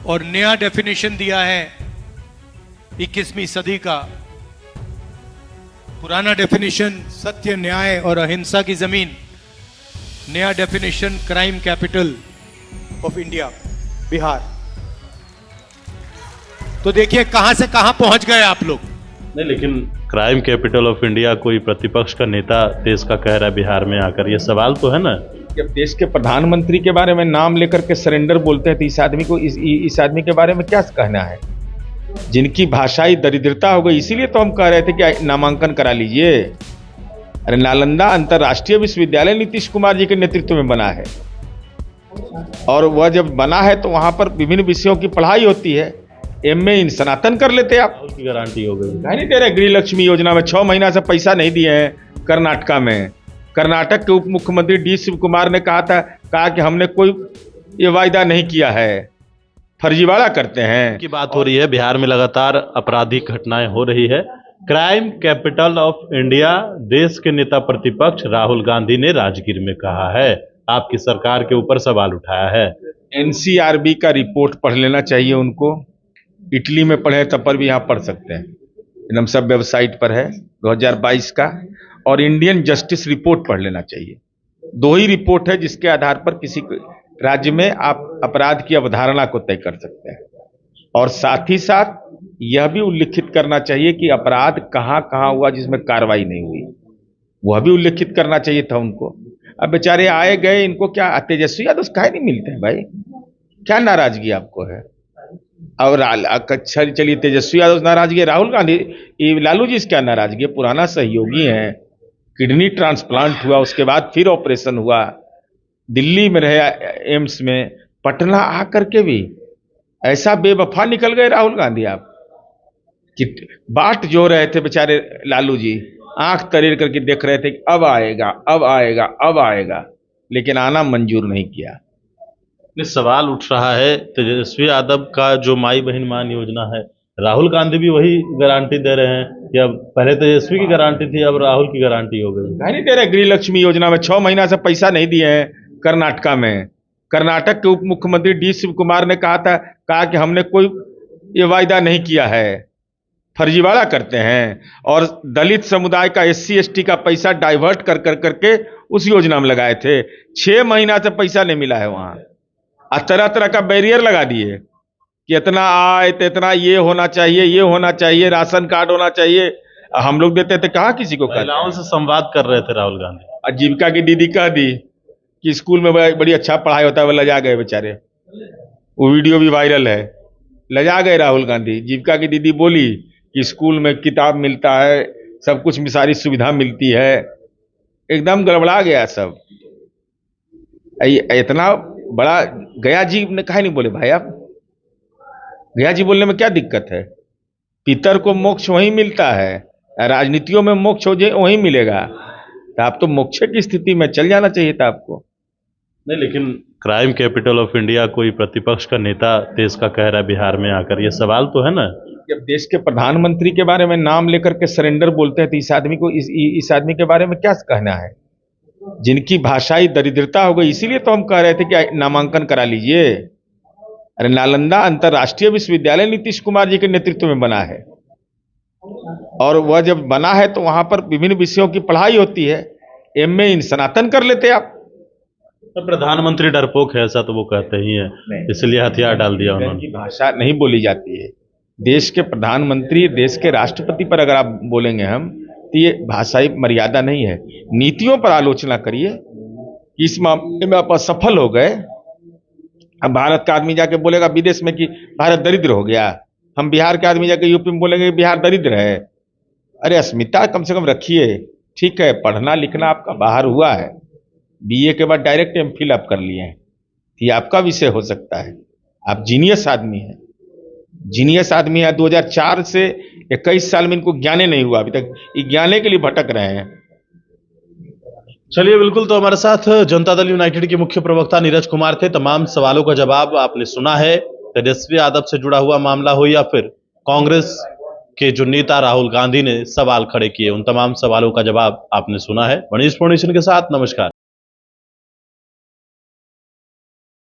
और नया डेफिनेशन दिया है 21वीं सदी का। पुराना डेफिनेशन सत्य, न्याय और अहिंसा की जमीन, नया definition crime capital of India Bihar. तो देखिए कहां से कहां पहुंच गए आप लोग। नहीं, लेकिन क्राइम कैपिटल ऑफ इंडिया कोई प्रतिपक्ष का नेता देश का कह रहा है बिहार में आकर, ये सवाल तो है ना। जब देश के प्रधानमंत्री के बारे में नाम लेकर के सरेंडर बोलते हैं तो इस आदमी को इस आदमी के बारे में क्या कहना है। जिनकी भाषाई दरिद्रता हो गई, इसीलिए तो हम कह रहे थे कि नामांकन करा लीजिए। अरे नालंदा अंतर्राष्ट्रीय विश्वविद्यालय नीतीश कुमार जी के नेतृत्व में बना है, और वह जब बना है तो वहां पर विभिन्न विषयों की पढ़ाई होती है। एमए इन सनातन कर लेते आप, उसकी गारंटी हो गई। नहीं दे रहे। गृह लक्ष्मी योजना में 6 महीना से पैसा नहीं दिए हैं कर्नाटका में। कर्नाटक के उप मुख्यमंत्री डी शिव कुमार ने कहा कि हमने कोई ये वायदा नहीं किया है, फर्जीवाड़ा करते हैं की बात हो रही है। बिहार में लगातार आपराधिक घटनाएं हो रही है। क्राइम कैपिटल ऑफ इंडिया देश के नेता प्रतिपक्ष राहुल गांधी ने राजगीर में कहा है, आपकी सरकार के ऊपर सवाल उठाया है। एनसीआरबी का रिपोर्ट पढ़ लेना चाहिए उनको। इटली में पढ़े तब पर भी यहाँ पढ़ सकते हैं, एकदम सब वेबसाइट पर है 2022 का। और इंडियन जस्टिस रिपोर्ट पढ़ लेना चाहिए। 2 ही रिपोर्ट है जिसके आधार पर किसी राज्य में आप अपराध की अवधारणा को तय कर सकते हैं। और साथ ही साथ यह भी उल्लिखित करना चाहिए कि अपराध कहाँ कहाँ हुआ जिसमें कार्रवाई नहीं हुई, वह भी उल्लिखित करना चाहिए था उनको। अब बेचारे आए गए, इनको क्या तेजस्वी यादव काहे नहीं मिलते हैं भाई, क्या नाराजगी आपको है। और चलिए तेजस्वी यादव नाराजगी, राहुल गांधी लालू जी से क्या नाराजगी, पुराना सहयोगी हैं। किडनी ट्रांसप्लांट हुआ, उसके बाद फिर ऑपरेशन हुआ, दिल्ली में रहे एम्स में, पटना आकर के भी ऐसा बेवफा निकल गए राहुल गांधी आप कि बाट जो रहे थे बेचारे लालू जी, आंख तरेर करके देख रहे थे कि अब आएगा अब आएगा अब आएगा, लेकिन आना मंजूर नहीं किया। सवाल उठ रहा है तेजस्वी यादव का जो माई बहन मान योजना है, राहुल गांधी भी वही गारंटी दे रहे हैं कि अब पहले तेजस्वी की गारंटी थी, अब राहुल की गारंटी हो गई। नहीं दे रहे। गृह लक्ष्मी योजना में 6 महीना से पैसा नहीं दिए हैं कर्नाटका में। कर्नाटक के उप मुख्यमंत्री डी शिव कुमार ने कहा कि हमने कोई ये वायदा नहीं किया है, फर्जीवाड़ा करते हैं। और दलित समुदाय का SC ST का पैसा डाइवर्ट करके उस योजना में लगाए थे। 6 महीना से पैसा नहीं मिला है वहां। तरह तरह का बैरियर लगा दिए कि इतना आय तो इतना ये होना चाहिए, ये होना चाहिए, राशन कार्ड होना चाहिए। हम लोग देते थे, कहाँ किसी को। महिलाओं से संवाद कर रहे थे राहुल गांधी। आजीविका की दीदी कह दी कि स्कूल में बड़ी अच्छा पढ़ाई होता है, वो लजा गए बेचारे। वो वीडियो भी वायरल है, लजा गए राहुल गांधी। जीविका की दीदी बोली कि स्कूल में किताब मिलता है, सब कुछ सारी सुविधा मिलती है, एकदम गड़बड़ा गया सब। इतना बड़ा गया जी ने काहे नहीं बोले भाई आप। गया जी बोलने में क्या दिक्कत है। पितर को मोक्ष वहीं मिलता है, राजनीतियों में मोक्ष हो जाए वहीं मिलेगा। तो आप तो मोक्ष की स्थिति में चल जाना चाहिए था आपको। नहीं, लेकिन क्राइम कैपिटल ऑफ इंडिया कोई प्रतिपक्ष का नेता देश का कह रहा है बिहार में आकर, ये सवाल तो है ना। जब देश के प्रधानमंत्री के बारे में नाम लेकर के सरेंडर बोलते हैं तो इस आदमी को इस आदमी के बारे में क्या कहना है। जिनकी भाषाई दरिद्रता हो गई, इसीलिए तो हम कह रहे थे कि नामांकन करा लीजिए। अरे नालंदा अंतर्राष्ट्रीय विश्वविद्यालय नीतीश कुमार जी के नेतृत्व में बना है, और वह जब बना है तो वहां पर विभिन्न विषयों की पढ़ाई होती है। एमए इन सनातन कर लेते आप। तो प्रधानमंत्री डरपोक है, ऐसा तो वो कहते ही है, इसलिए हथियार डाल दिया उन्होंने। भाषा नहीं बोली जाती है। देश के प्रधानमंत्री, देश के राष्ट्रपति पर अगर आप बोलेंगे हम, तो ये भाषाई मर्यादा नहीं है। नीतियों पर आलोचना करिए कि इस मामले में आप असफल हो गए। हम भारत का आदमी जाके बोलेगा विदेश में कि भारत दरिद्र हो गया, हम बिहार के आदमी जाके यूपी में बोलेंगे कि बिहार दरिद्र है। अरे अस्मिता कम से कम रखिए। ठीक है, पढ़ना लिखना आपका बाहर हुआ है, BA के बाद डायरेक्ट MPhil आप कर लिए हैं, ये आपका विषय हो सकता है। आप जीनियस आदमी हैं, जीनियस आदमी है। 2004 से 21 साल में इनको ज्ञाने नहीं हुआ, अभी तक ये ज्ञाने के लिए भटक रहे हैं। चलिए, बिल्कुल। तो हमारे साथ जनता दल यूनाइटेड के मुख्य प्रवक्ता नीरज कुमार थे। तमाम सवालों का जवाब आपने सुना है। तेजस्वी यादव से जुड़ा हुआ मामला हो या फिर कांग्रेस के जो नेता राहुल गांधी ने सवाल खड़े किए, उन तमाम सवालों का जवाब आपने सुना है। मनीष फोर्निशन के साथ नमस्कार।